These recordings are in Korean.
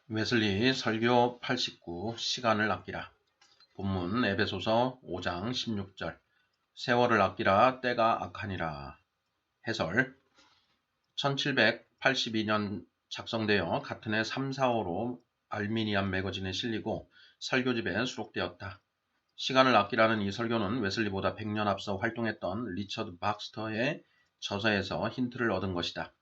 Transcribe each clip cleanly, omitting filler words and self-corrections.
웨슬리 설교 89 시간을 아끼라. 본문 에베소서 5장 16절. 세월을 아끼라 때가 악하니라. 해설. 1782년 작성되어 같은 해 3, 4호로 알미니안 매거진에 실리고 설교집에 수록되었다. 시간을 아끼라는 이 설교는 웨슬리보다 100년 앞서 활동했던 리처드 박스터의 저서에서 힌트를 얻은 것이다.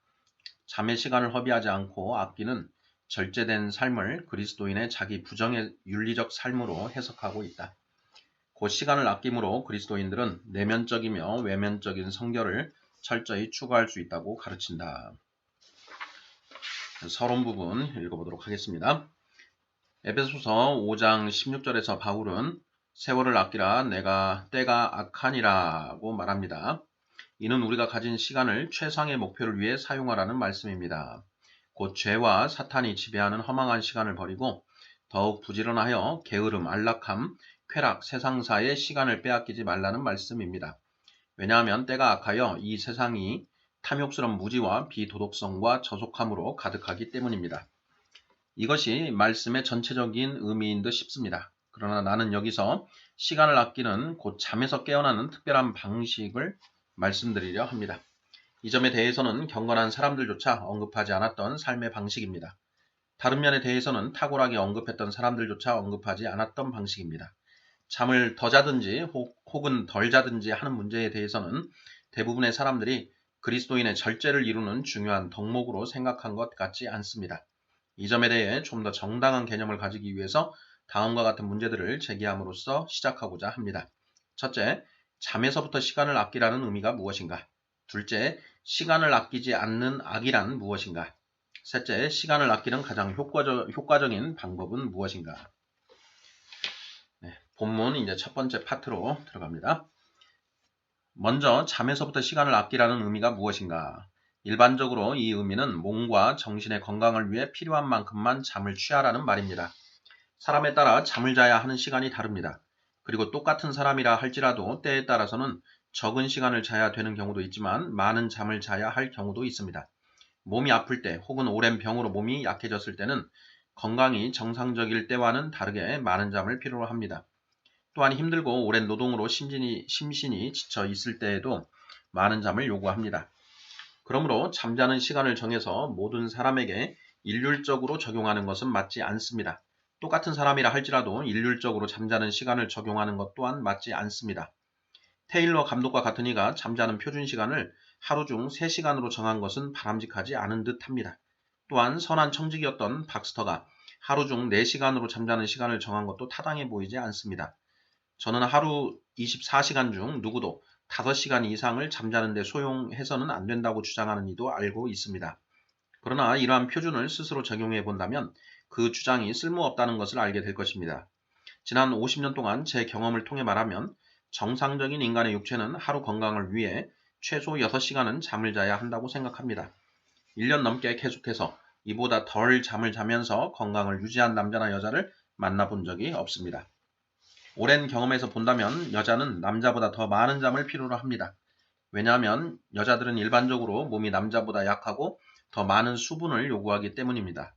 잠의 시간을 허비하지 않고 아끼는 절제된 삶을 그리스도인의 자기 부정의 윤리적 삶으로 해석하고 있다. 곧 시간을 아낌으로 그리스도인들은 내면적이며 외면적인 성결을 철저히 추구할 수 있다고 가르친다. 서론 부분 읽어보도록 하겠습니다. 에베소서 5장 16절에서 바울은 세월을 아끼라 내가 때가 악하니라고 말합니다. 이는 우리가 가진 시간을 최상의 목표를 위해 사용하라는 말씀입니다. 곧 죄와 사탄이 지배하는 허망한 시간을 버리고 더욱 부지런하여 게으름, 안락함, 쾌락, 세상사의 시간을 빼앗기지 말라는 말씀입니다. 왜냐하면 때가 악하여 이 세상이 탐욕스러운 무지와 비도덕성과 저속함으로 가득하기 때문입니다. 이것이 말씀의 전체적인 의미인 듯 싶습니다. 그러나 나는 여기서 시간을 아끼는 곧 잠에서 깨어나는 특별한 방식을 말씀드리려 합니다. 이 점에 대해서는 경건한 사람들조차 언급하지 않았던 삶의 방식입니다. 다른 면에 대해서는 탁월하게 언급했던 사람들조차 언급하지 않았던 방식입니다. 잠을 더 자든지 혹은 덜 자든지 하는 문제에 대해서는 대부분의 사람들이 그리스도인의 절제를 이루는 중요한 덕목으로 생각한 것 같지 않습니다. 이 점에 대해 좀 더 정당한 개념을 가지기 위해서 다음과 같은 문제들을 제기함으로써 시작하고자 합니다. 첫째, 잠에서부터 시간을 아끼라는 의미가 무엇인가? 둘째, 시간을 아끼지 않는 악이란 무엇인가? 셋째, 시간을 아끼는 가장 효과적인 방법은 무엇인가? 본문 이제 첫 번째 파트로 들어갑니다. 먼저 잠에서부터 시간을 아끼라는 의미가 무엇인가? 일반적으로 이 의미는 몸과 정신의 건강을 위해 필요한 만큼만 잠을 취하라는 말입니다. 사람에 따라 잠을 자야 하는 시간이 다릅니다. 그리고 똑같은 사람이라 할지라도 때에 따라서는 적은 시간을 자야 되는 경우도 있지만 많은 잠을 자야 할 경우도 있습니다. 몸이 아플 때 혹은 오랜 병으로 몸이 약해졌을 때는 건강이 정상적일 때와는 다르게 많은 잠을 필요로 합니다. 또한 힘들고 오랜 노동으로 심신이 지쳐 있을 때에도 많은 잠을 요구합니다. 그러므로 잠자는 시간을 정해서 모든 사람에게 일률적으로 적용하는 것은 맞지 않습니다. 똑같은 사람이라 할지라도 일률적으로 잠자는 시간을 적용하는 것 또한 맞지 않습니다. 테일러 감독과 같은 이가 잠자는 표준 시간을 하루 중 3시간으로 정한 것은 바람직하지 않은 듯 합니다. 또한 선한 청직이었던 박스터가 하루 중 4시간으로 잠자는 시간을 정한 것도 타당해 보이지 않습니다. 저는 하루 24시간 중 누구도 5시간 이상을 잠자는 데 소용해서는 안 된다고 주장하는 이도 알고 있습니다. 그러나 이러한 표준을 스스로 적용해 본다면 그 주장이 쓸모없다는 것을 알게 될 것입니다. 지난 50년 동안 제 경험을 통해 말하면 정상적인 인간의 육체는 하루 건강을 위해 최소 6시간은 잠을 자야 한다고 생각합니다. 1년 넘게 계속해서 이보다 덜 잠을 자면서 건강을 유지한 남자나 여자를 만나본 적이 없습니다. 오랜 경험에서 본다면 여자는 남자보다 더 많은 잠을 필요로 합니다. 왜냐하면 여자들은 일반적으로 몸이 남자보다 약하고 더 많은 수분을 요구하기 때문입니다.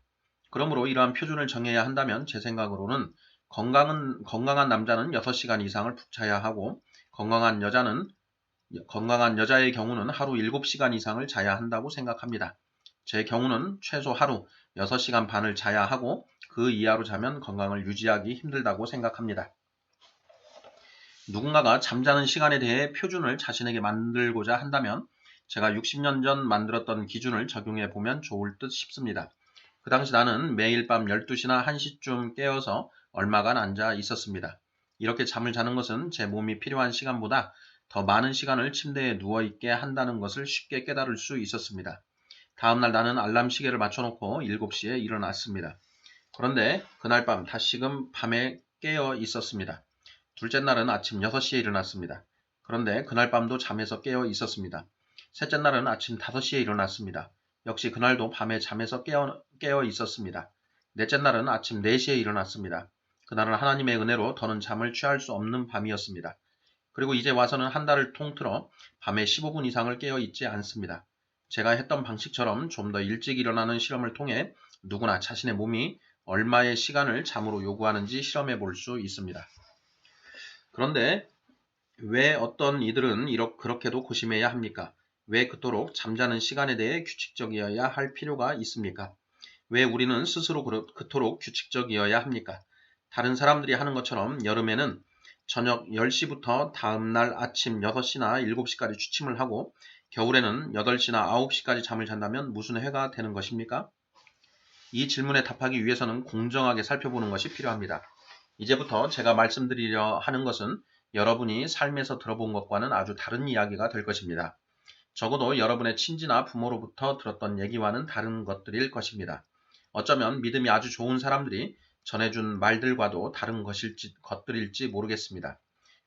그러므로 이러한 표준을 정해야 한다면 제 생각으로는 건강한 남자는 6시간 이상을 푹 자야 하고 건강한 여자의 경우는 하루 7시간 이상을 자야 한다고 생각합니다. 제 경우는 최소 하루 6시간 반을 자야 하고 그 이하로 자면 건강을 유지하기 힘들다고 생각합니다. 누군가가 잠자는 시간에 대해 표준을 자신에게 만들고자 한다면 제가 60년 전 만들었던 기준을 적용해 보면 좋을 듯 싶습니다. 그 당시 나는 매일 밤 12시나 1시쯤 깨어서 얼마간 앉아 있었습니다. 이렇게 잠을 자는 것은 제 몸이 필요한 시간보다 더 많은 시간을 침대에 누워있게 한다는 것을 쉽게 깨달을 수 있었습니다. 다음날 나는 알람 시계를 맞춰놓고 7시에 일어났습니다. 그런데 그날 밤 다시금 밤에 깨어 있었습니다. 둘째 날은 아침 6시에 일어났습니다. 그런데 그날 밤도 잠에서 깨어 있었습니다. 셋째 날은 아침 5시에 일어났습니다. 역시 그날도 밤에 잠에서 깨어 있었습니다. 넷째 날은 아침 4시에 일어났습니다. 그날은 하나님의 은혜로 더는 잠을 취할 수 없는 밤이었습니다. 그리고 이제 와서는 한 달을 통틀어 밤에 15분 이상을 깨어 있지 않습니다. 제가 했던 방식처럼 좀 더 일찍 일어나는 실험을 통해 누구나 자신의 몸이 얼마의 시간을 잠으로 요구하는지 실험해 볼 수 있습니다. 그런데 왜 어떤 이들은 그렇게도 고심해야 합니까? 왜 그토록 잠자는 시간에 대해 규칙적이어야 할 필요가 있습니까? 왜 우리는 스스로 그토록 규칙적이어야 합니까? 다른 사람들이 하는 것처럼 여름에는 저녁 10시부터 다음날 아침 6시나 7시까지 취침을 하고 겨울에는 8시나 9시까지 잠을 잔다면 무슨 해가 되는 것입니까? 이 질문에 답하기 위해서는 공정하게 살펴보는 것이 필요합니다. 이제부터 제가 말씀드리려 하는 것은 여러분이 삶에서 들어본 것과는 아주 다른 이야기가 될 것입니다. 적어도 여러분의 친지나 부모로부터 들었던 얘기와는 다른 것들일 것입니다. 어쩌면 믿음이 아주 좋은 사람들이 전해준 말들과도 다른 것들일지 모르겠습니다.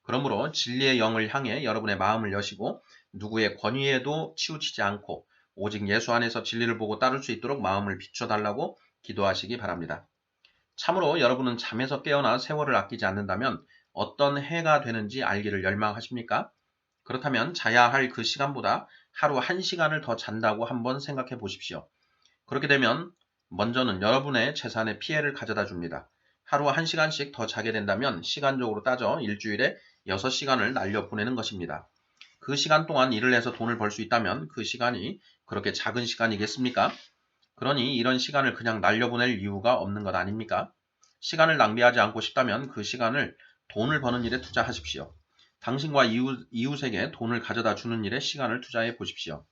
그러므로 진리의 영을 향해 여러분의 마음을 여시고 누구의 권위에도 치우치지 않고 오직 예수 안에서 진리를 보고 따를 수 있도록 마음을 비춰달라고 기도하시기 바랍니다. 참으로 여러분은 잠에서 깨어나 세월을 아끼지 않는다면 어떤 해가 되는지 알기를 열망하십니까? 그렇다면 자야 할 그 시간보다 하루 1시간을 더 잔다고 한번 생각해 보십시오. 그렇게 되면 먼저는 여러분의 재산에 피해를 가져다 줍니다. 하루 1시간씩 더 자게 된다면 시간적으로 따져 일주일에 6시간을 날려 보내는 것입니다. 그 시간 동안 일을 해서 돈을 벌 수 있다면 그 시간이 그렇게 작은 시간이겠습니까? 그러니 이런 시간을 그냥 날려보낼 이유가 없는 것 아닙니까? 시간을 낭비하지 않고 싶다면 그 시간을 돈을 버는 일에 투자하십시오. 당신과 이웃에게 돈을 가져다 주는 일에 시간을 투자해 보십시오.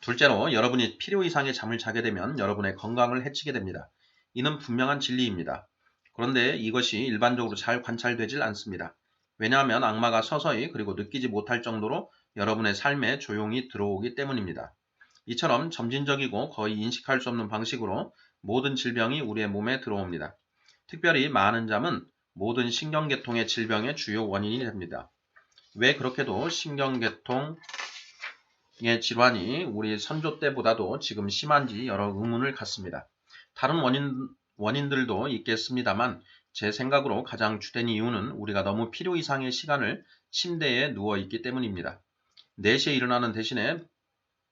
둘째로 여러분이 필요 이상의 잠을 자게 되면 여러분의 건강을 해치게 됩니다. 이는 분명한 진리입니다. 그런데 이것이 일반적으로 잘 관찰되질 않습니다. 왜냐하면 악마가 서서히 그리고 느끼지 못할 정도로 여러분의 삶에 조용히 들어오기 때문입니다. 이처럼 점진적이고 거의 인식할 수 없는 방식으로 모든 질병이 우리의 몸에 들어옵니다. 특별히 많은 잠은 모든 신경계통의 질병의 주요 원인이 됩니다. 왜 그렇게도 신경계통의 질환이 우리 선조 때보다도 지금 심한지 여러 의문을 갖습니다. 다른 원인들도 있겠습니다만 제 생각으로 가장 주된 이유는 우리가 너무 필요 이상의 시간을 침대에 누워 있기 때문입니다. 4시에 일어나는 대신에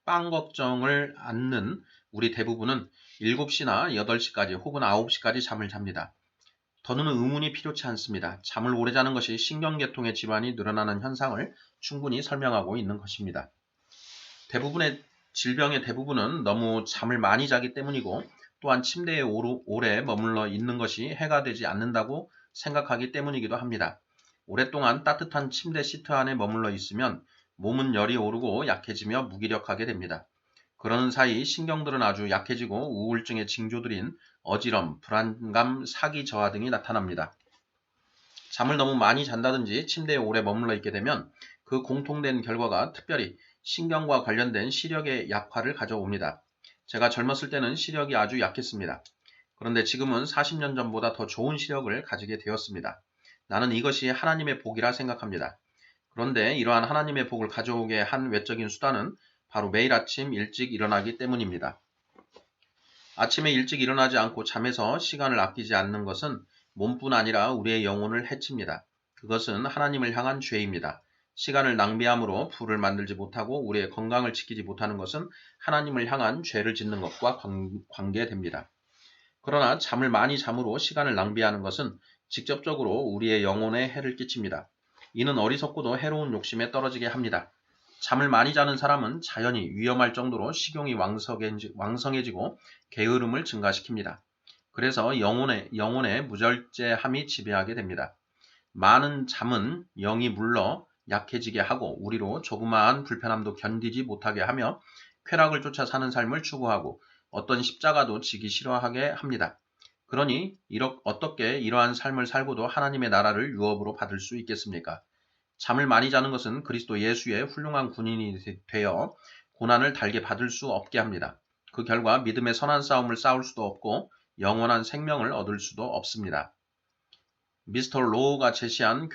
빵 걱정을 않는 우리 대부분은 7시나 8시까지 혹은 9시까지 잠을 잡니다. 더는 의문이 필요치 않습니다. 잠을 오래 자는 것이 신경계통의 질환이 늘어나는 현상을 충분히 설명하고 있는 것입니다. 대부분의 질병의 대부분은 너무 잠을 많이 자기 때문이고 또한 침대에 오래 머물러 있는 것이 해가 되지 않는다고 생각하기 때문이기도 합니다. 오랫동안 따뜻한 침대 시트 안에 머물러 있으면 몸은 열이 오르고 약해지며 무기력하게 됩니다. 그러는 사이 신경들은 아주 약해지고 우울증의 징조들인 어지럼, 불안감, 사기 저하 등이 나타납니다. 잠을 너무 많이 잔다든지 침대에 오래 머물러 있게 되면 그 공통된 결과가 특별히 신경과 관련된 시력의 약화를 가져옵니다. 제가 젊었을 때는 시력이 아주 약했습니다. 그런데 지금은 40년 전보다 더 좋은 시력을 가지게 되었습니다. 나는 이것이 하나님의 복이라 생각합니다. 그런데 이러한 하나님의 복을 가져오게 한 외적인 수단은 바로 매일 아침 일찍 일어나기 때문입니다. 아침에 일찍 일어나지 않고 잠에서 시간을 아끼지 않는 것은 몸뿐 아니라 우리의 영혼을 해칩니다. 그것은 하나님을 향한 죄입니다. 시간을 낭비함으로 부를 만들지 못하고 우리의 건강을 지키지 못하는 것은 하나님을 향한 죄를 짓는 것과 관계됩니다. 그러나 잠을 많이 잠으로 시간을 낭비하는 것은 직접적으로 우리의 영혼에 해를 끼칩니다. 이는 어리석고도 해로운 욕심에 떨어지게 합니다. 잠을 많이 자는 사람은 자연히 위험할 정도로 식욕이 왕성해지고 게으름을 증가시킵니다. 그래서 영혼의 무절제함이 지배하게 됩니다. 많은 잠은 영이 물러 약해지게 하고 우리로 조그마한 불편함도 견디지 못하게 하며 쾌락을 쫓아 사는 삶을 추구하고 어떤 십자가도 지기 싫어하게 합니다. 그러니 어떻게 이러한 삶을 살고도 하나님의 나라를 유업으로 받을 수 있겠습니까? 잠을 많이 자는 것은 그리스도 예수의 훌륭한 군인이 되어 고난을 달게 받을 수 없게 합니다. 그 결과 믿음의 선한 싸움을 싸울 수도 없고 영원한 생명을 얻을 수도 없습니다. 미스터 로우가 제시한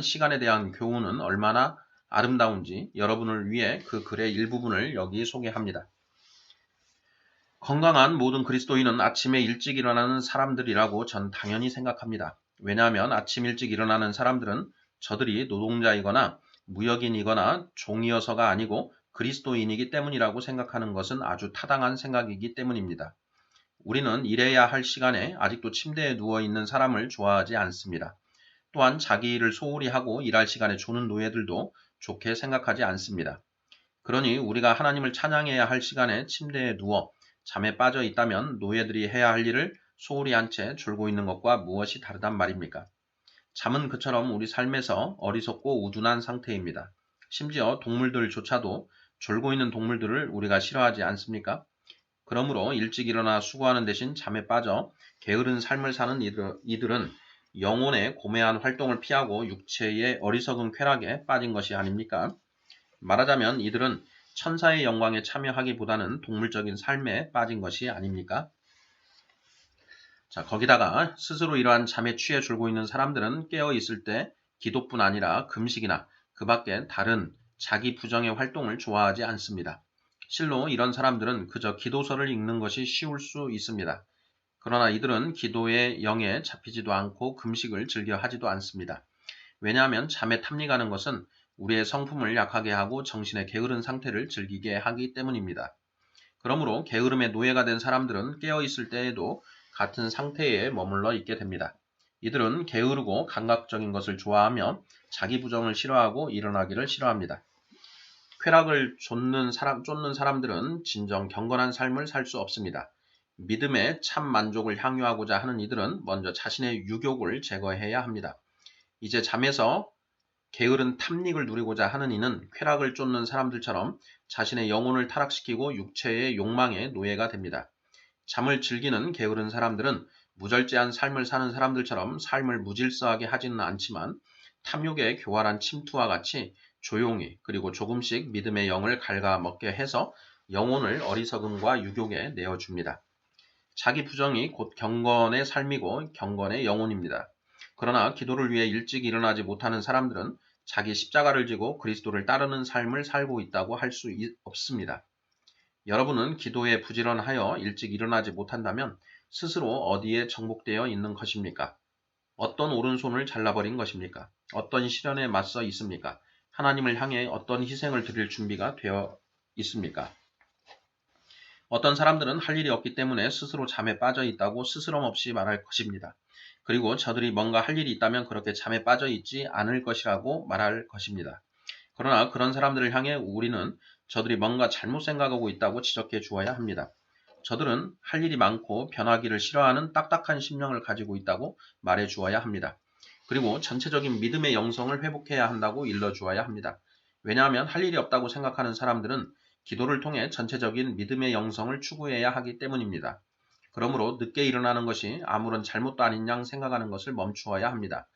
시간에 대한 교훈은 얼마나 아름다운지 여러분을 위해 그 글의 일부분을 여기 소개합니다. 건강한 모든 그리스도인은 아침에 일찍 일어나는 사람들이라고 전 당연히 생각합니다. 왜냐하면 아침 일찍 일어나는 사람들은 저들이 노동자이거나 무역인이거나 종이어서가 아니고 그리스도인이기 때문이라고 생각하는 것은 아주 타당한 생각이기 때문입니다. 우리는 일해야 할 시간에 아직도 침대에 누워있는 사람을 좋아하지 않습니다. 또한 자기 일을 소홀히 하고 일할 시간에 조는 노예들도 좋게 생각하지 않습니다. 그러니 우리가 하나님을 찬양해야 할 시간에 침대에 누워 잠에 빠져 있다면 노예들이 해야 할 일을 소홀히 한 채 졸고 있는 것과 무엇이 다르단 말입니까? 잠은 그처럼 우리 삶에서 어리석고 우둔한 상태입니다. 심지어 동물들조차도 졸고 있는 동물들을 우리가 싫어하지 않습니까? 그러므로 일찍 일어나 수고하는 대신 잠에 빠져 게으른 삶을 사는 이들은 영혼의 고매한 활동을 피하고 육체의 어리석은 쾌락에 빠진 것이 아닙니까? 말하자면 이들은 천사의 영광에 참여하기보다는 동물적인 삶에 빠진 것이 아닙니까? 자, 거기다가 스스로 이러한 잠에 취해 졸고 있는 사람들은 깨어 있을 때 기도뿐 아니라 금식이나 그 밖에 다른 자기 부정의 활동을 좋아하지 않습니다. 실로 이런 사람들은 그저 기도서를 읽는 것이 쉬울 수 있습니다. 그러나 이들은 기도의 영에 잡히지도 않고 금식을 즐겨 하지도 않습니다. 왜냐하면 잠에 탐닉하는 것은 우리의 성품을 약하게 하고 정신의 게으른 상태를 즐기게 하기 때문입니다. 그러므로 게으름의 노예가 된 사람들은 깨어있을 때에도 같은 상태에 머물러 있게 됩니다. 이들은 게으르고 감각적인 것을 좋아하며 자기 부정을 싫어하고 일어나기를 싫어합니다. 쾌락을 쫓는 사람들은 진정 경건한 삶을 살 수 없습니다. 믿음의 참 만족을 향유하고자 하는 이들은 먼저 자신의 유욕을 제거해야 합니다. 이제 잠에서 게으른 탐닉을 누리고자 하는 이는 쾌락을 쫓는 사람들처럼 자신의 영혼을 타락시키고 육체의 욕망의 노예가 됩니다. 잠을 즐기는 게으른 사람들은 무절제한 삶을 사는 사람들처럼 삶을 무질서하게 하지는 않지만 탐욕의 교활한 침투와 같이 조용히 그리고 조금씩 믿음의 영을 갉아먹게 해서 영혼을 어리석음과 유욕에 내어줍니다. 자기 부정이 곧 경건의 삶이고 경건의 영혼입니다. 그러나 기도를 위해 일찍 일어나지 못하는 사람들은 자기 십자가를 지고 그리스도를 따르는 삶을 살고 있다고 할 수 없습니다. 여러분은 기도에 부지런하여 일찍 일어나지 못한다면 스스로 어디에 정복되어 있는 것입니까? 어떤 오른손을 잘라버린 것입니까? 어떤 시련에 맞서 있습니까? 하나님을 향해 어떤 희생을 드릴 준비가 되어 있습니까? 어떤 사람들은 할 일이 없기 때문에 스스로 잠에 빠져 있다고 스스럼 없이 말할 것입니다. 그리고 저들이 뭔가 할 일이 있다면 그렇게 잠에 빠져 있지 않을 것이라고 말할 것입니다. 그러나 그런 사람들을 향해 우리는 저들이 뭔가 잘못 생각하고 있다고 지적해 주어야 합니다. 저들은 할 일이 많고 변하기를 싫어하는 딱딱한 심령을 가지고 있다고 말해 주어야 합니다. 그리고 전체적인 믿음의 영성을 회복해야 한다고 일러 주어야 합니다. 왜냐하면 할 일이 없다고 생각하는 사람들은 기도를 통해 전체적인 믿음의 영성을 추구해야 하기 때문입니다. 그러므로 늦게 일어나는 것이 아무런 잘못도 아닌 양 생각하는 것을 멈추어야 합니다.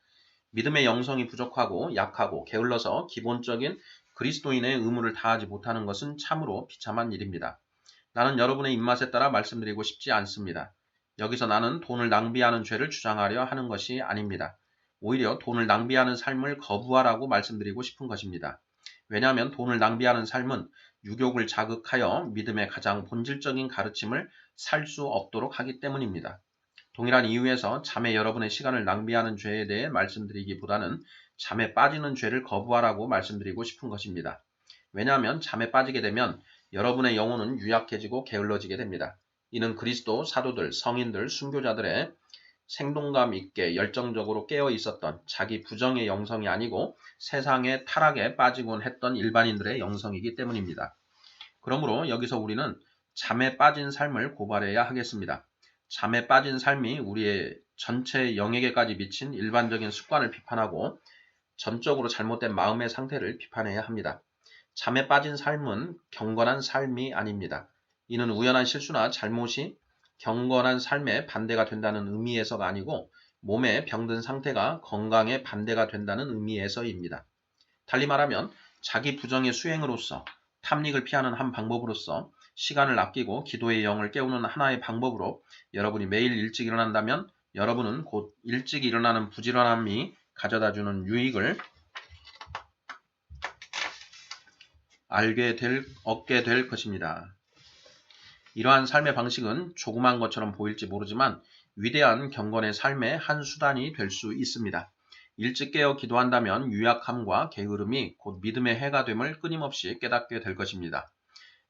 믿음의 영성이 부족하고 약하고 게을러서 기본적인 그리스도인의 의무를 다하지 못하는 것은 참으로 비참한 일입니다. 나는 여러분의 입맛에 따라 말씀드리고 싶지 않습니다. 여기서 나는 돈을 낭비하는 죄를 주장하려 하는 것이 아닙니다. 오히려 돈을 낭비하는 삶을 거부하라고 말씀드리고 싶은 것입니다. 왜냐하면 돈을 낭비하는 삶은 유욕을 자극하여 믿음의 가장 본질적인 가르침을 살 수 없도록 하기 때문입니다. 동일한 이유에서 잠에 여러분의 시간을 낭비하는 죄에 대해 말씀드리기보다는 잠에 빠지는 죄를 거부하라고 말씀드리고 싶은 것입니다. 왜냐하면 잠에 빠지게 되면 여러분의 영혼은 유약해지고 게을러지게 됩니다. 이는 그리스도 사도들, 성인들, 순교자들의 생동감 있게 열정적으로 깨어 있었던 자기 부정의 영성이 아니고 세상의 타락에 빠지곤 했던 일반인들의 영성이기 때문입니다. 그러므로 여기서 우리는 잠에 빠진 삶을 고발해야 하겠습니다. 잠에 빠진 삶이 우리의 전체 영역에까지 미친 일반적인 습관을 비판하고 전적으로 잘못된 마음의 상태를 비판해야 합니다. 잠에 빠진 삶은 경건한 삶이 아닙니다. 이는 우연한 실수나 잘못이 경건한 삶의 반대가 된다는 의미에서가 아니고 몸의 병든 상태가 건강의 반대가 된다는 의미에서입니다. 달리 말하면 자기 부정의 수행으로서 탐닉을 피하는 한 방법으로서 시간을 아끼고 기도의 영을 깨우는 하나의 방법으로 여러분이 매일 일찍 일어난다면 여러분은 곧 일찍 일어나는 부지런함이 가져다주는 유익을 얻게 될 것입니다. 이러한 삶의 방식은 조그만 것처럼 보일지 모르지만 위대한 경건의 삶의 한 수단이 될 수 있습니다. 일찍 깨어 기도한다면 유약함과 게으름이 곧 믿음의 해가 됨을 끊임없이 깨닫게 될 것입니다.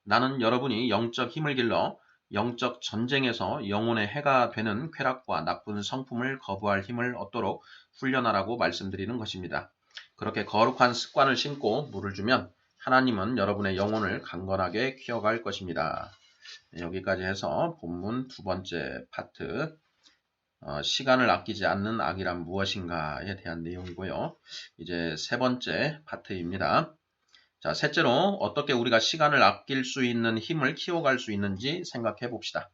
나는 여러분이 영적 힘을 길러 영적 전쟁에서 영혼의 해가 되는 쾌락과 나쁜 성품을 거부할 힘을 얻도록 훈련하라고 말씀드리는 것입니다. 그렇게 거룩한 습관을 심고 물을 주면 하나님은 여러분의 영혼을 강건하게 키워갈 것입니다. 여기까지 해서 본문 두 번째 파트 시간을 아끼지 않는 악이란 무엇인가에 대한 내용이고요. 이제 세 번째 파트입니다. 자, 셋째로 어떻게 우리가 시간을 아낄 수 있는 힘을 키워갈 수 있는지 생각해 봅시다.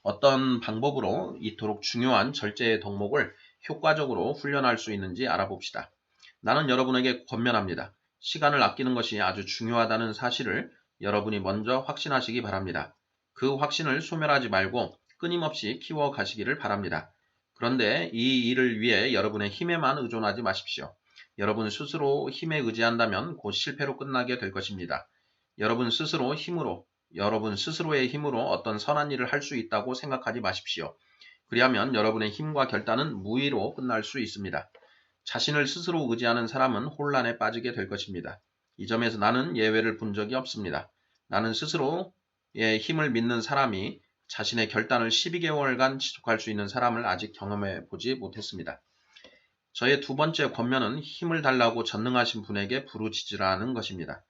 어떤 방법으로 이토록 중요한 절제의 덕목을 효과적으로 훈련할 수 있는지 알아봅시다. 나는 여러분에게 권면합니다. 시간을 아끼는 것이 아주 중요하다는 사실을 여러분이 먼저 확신하시기 바랍니다. 그 확신을 소멸하지 말고 끊임없이 키워가시기를 바랍니다. 그런데 이 일을 위해 여러분의 힘에만 의존하지 마십시오. 여러분 스스로 힘에 의지한다면 곧 실패로 끝나게 될 것입니다. 여러분 스스로의 힘으로 어떤 선한 일을 할 수 있다고 생각하지 마십시오. 그리하면 여러분의 힘과 결단은 무의로 끝날 수 있습니다. 자신을 스스로 의지하는 사람은 혼란에 빠지게 될 것입니다. 이 점에서 나는 예외를 본 적이 없습니다. 나는 스스로의 힘을 믿는 사람이 자신의 결단을 12개월간 지속할 수 있는 사람을 아직 경험해 보지 못했습니다. 저의 두 번째 권면은 힘을 달라고 전능하신 분에게 부르짖으라는 것입니다.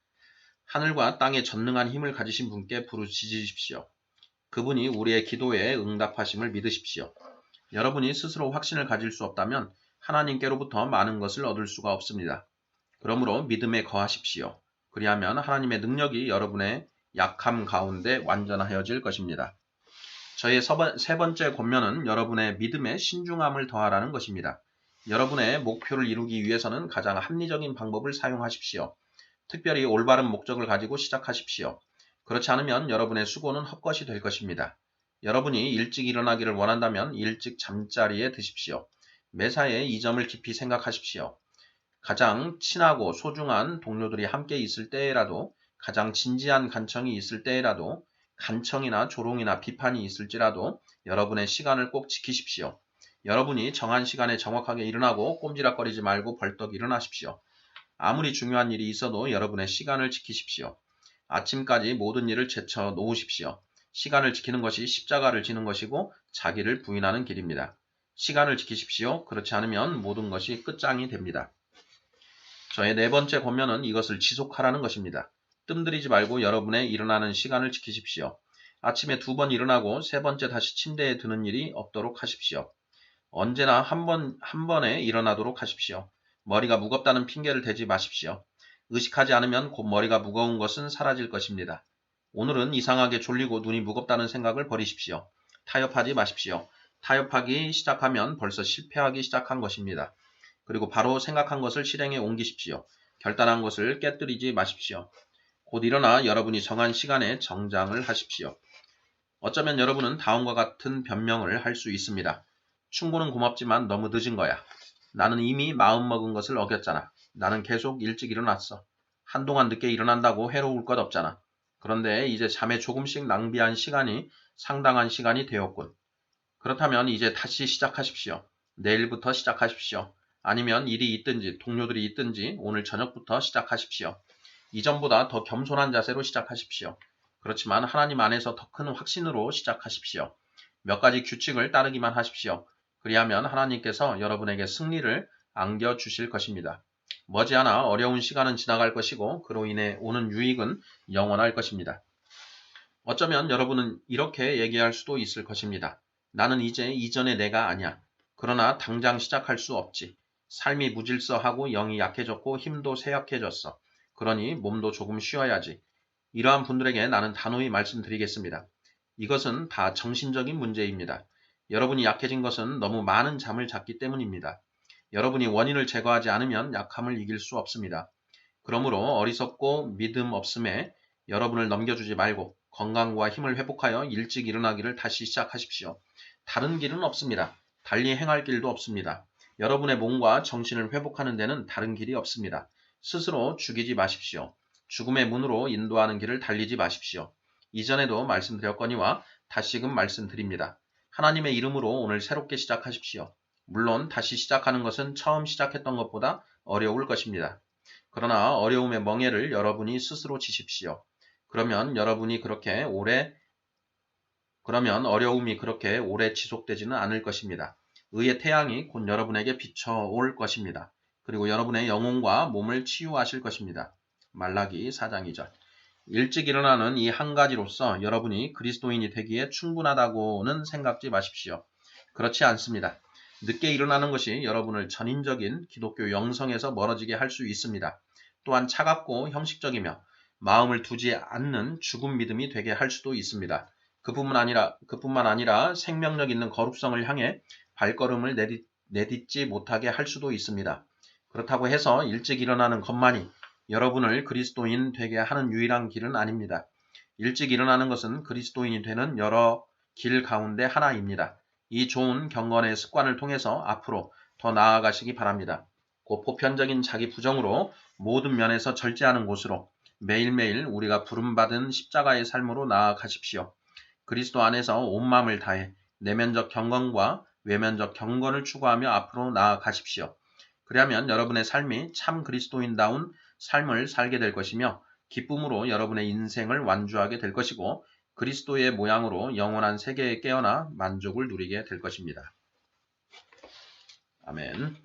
하늘과 땅에 전능한 힘을 가지신 분께 부르짖으십시오. 그분이 우리의 기도에 응답하심을 믿으십시오. 여러분이 스스로 확신을 가질 수 없다면 하나님께로부터 많은 것을 얻을 수가 없습니다. 그러므로 믿음에 거하십시오. 그리하면 하나님의 능력이 여러분의 약함 가운데 완전하여질 것입니다. 저의 세 번째 권면은 여러분의 믿음에 신중함을 더하라는 것입니다. 여러분의 목표를 이루기 위해서는 가장 합리적인 방법을 사용하십시오. 특별히 올바른 목적을 가지고 시작하십시오. 그렇지 않으면 여러분의 수고는 헛것이 될 것입니다. 여러분이 일찍 일어나기를 원한다면 일찍 잠자리에 드십시오. 매사에 이 점을 깊이 생각하십시오. 가장 친하고 소중한 동료들이 함께 있을 때에라도, 가장 진지한 간청이 있을 때에라도, 간청이나 조롱이나 비판이 있을지라도 여러분의 시간을 꼭 지키십시오. 여러분이 정한 시간에 정확하게 일어나고 꼼지락거리지 말고 벌떡 일어나십시오. 아무리 중요한 일이 있어도 여러분의 시간을 지키십시오. 아침까지 모든 일을 제쳐 놓으십시오. 시간을 지키는 것이 십자가를 지는 것이고 자기를 부인하는 길입니다. 시간을 지키십시오. 그렇지 않으면 모든 것이 끝장이 됩니다. 저의 네 번째 권면은 이것을 지속하라는 것입니다. 뜸들이지 말고 여러분의 일어나는 시간을 지키십시오. 아침에 2번 일어나고 세 번째 다시 침대에 드는 일이 없도록 하십시오. 언제나 한 번에 일어나도록 하십시오. 머리가 무겁다는 핑계를 대지 마십시오. 의식하지 않으면 곧 머리가 무거운 것은 사라질 것입니다. 오늘은 이상하게 졸리고 눈이 무겁다는 생각을 버리십시오. 타협하지 마십시오. 타협하기 시작하면 벌써 실패하기 시작한 것입니다. 그리고 바로 생각한 것을 실행에 옮기십시오. 결단한 것을 깨뜨리지 마십시오. 곧 일어나 여러분이 정한 시간에 정장을 하십시오. 어쩌면 여러분은 다음과 같은 변명을 할 수 있습니다. 충고는 고맙지만 너무 늦은 거야. 나는 이미 마음먹은 것을 어겼잖아. 나는 계속 일찍 일어났어. 한동안 늦게 일어난다고 해로울 것 없잖아. 그런데 이제 잠에 조금씩 낭비한 시간이 상당한 시간이 되었군. 그렇다면 이제 다시 시작하십시오. 내일부터 시작하십시오. 아니면 일이 있든지 동료들이 있든지 오늘 저녁부터 시작하십시오. 이전보다 더 겸손한 자세로 시작하십시오. 그렇지만 하나님 안에서 더 큰 확신으로 시작하십시오. 몇 가지 규칙을 따르기만 하십시오. 그리하면 하나님께서 여러분에게 승리를 안겨주실 것입니다. 머지않아 어려운 시간은 지나갈 것이고 그로 인해 오는 유익은 영원할 것입니다. 어쩌면 여러분은 이렇게 얘기할 수도 있을 것입니다. 나는 이제 이전의 내가 아니야. 그러나 당장 시작할 수 없지. 삶이 무질서하고 영이 약해졌고 힘도 쇠약해졌어. 그러니 몸도 조금 쉬어야지. 이러한 분들에게 나는 단호히 말씀드리겠습니다. 이것은 다 정신적인 문제입니다. 여러분이 약해진 것은 너무 많은 잠을 잤기 때문입니다. 여러분이 원인을 제거하지 않으면 약함을 이길 수 없습니다. 그러므로 어리석고 믿음 없음에 여러분을 넘겨주지 말고 건강과 힘을 회복하여 일찍 일어나기를 다시 시작하십시오. 다른 길은 없습니다. 달리 행할 길도 없습니다. 여러분의 몸과 정신을 회복하는 데는 다른 길이 없습니다. 스스로 죽이지 마십시오. 죽음의 문으로 인도하는 길을 달리지 마십시오. 이전에도 말씀드렸거니와 다시금 말씀드립니다. 하나님의 이름으로 오늘 새롭게 시작하십시오. 물론 다시 시작하는 것은 처음 시작했던 것보다 어려울 것입니다. 그러나 어려움의 멍에를 여러분이 스스로 지십시오. 그러면 어려움이 그렇게 오래 지속되지는 않을 것입니다. 의의 태양이 곧 여러분에게 비춰올 것입니다. 그리고 여러분의 영혼과 몸을 치유하실 것입니다. 말라기 4장 2절. 일찍 일어나는 이 한 가지로서 여러분이 그리스도인이 되기에 충분하다고는 생각지 마십시오. 그렇지 않습니다. 늦게 일어나는 것이 여러분을 전인적인 기독교 영성에서 멀어지게 할 수 있습니다. 또한 차갑고 형식적이며 마음을 두지 않는 죽은 믿음이 되게 할 수도 있습니다. 그뿐만 아니라 생명력 있는 거룩성을 향해 발걸음을 내딛지 못하게 할 수도 있습니다. 그렇다고 해서 일찍 일어나는 것만이 여러분을 그리스도인 되게 하는 유일한 길은 아닙니다. 일찍 일어나는 것은 그리스도인이 되는 여러 길 가운데 하나입니다. 이 좋은 경건의 습관을 통해서 앞으로 더 나아가시기 바랍니다. 곧 보편적인 자기 부정으로 모든 면에서 절제하는 곳으로 매일매일 우리가 부름받은 십자가의 삶으로 나아가십시오. 그리스도 안에서 온 마음을 다해 내면적 경건과 외면적 경건을 추구하며 앞으로 나아가십시오. 그리하면 여러분의 삶이 참 그리스도인다운 삶을 살게 될 것이며 기쁨으로 여러분의 인생을 완주하게 될 것이고 그리스도의 모양으로 영원한 세계에 깨어나 만족을 누리게 될 것입니다. 아멘.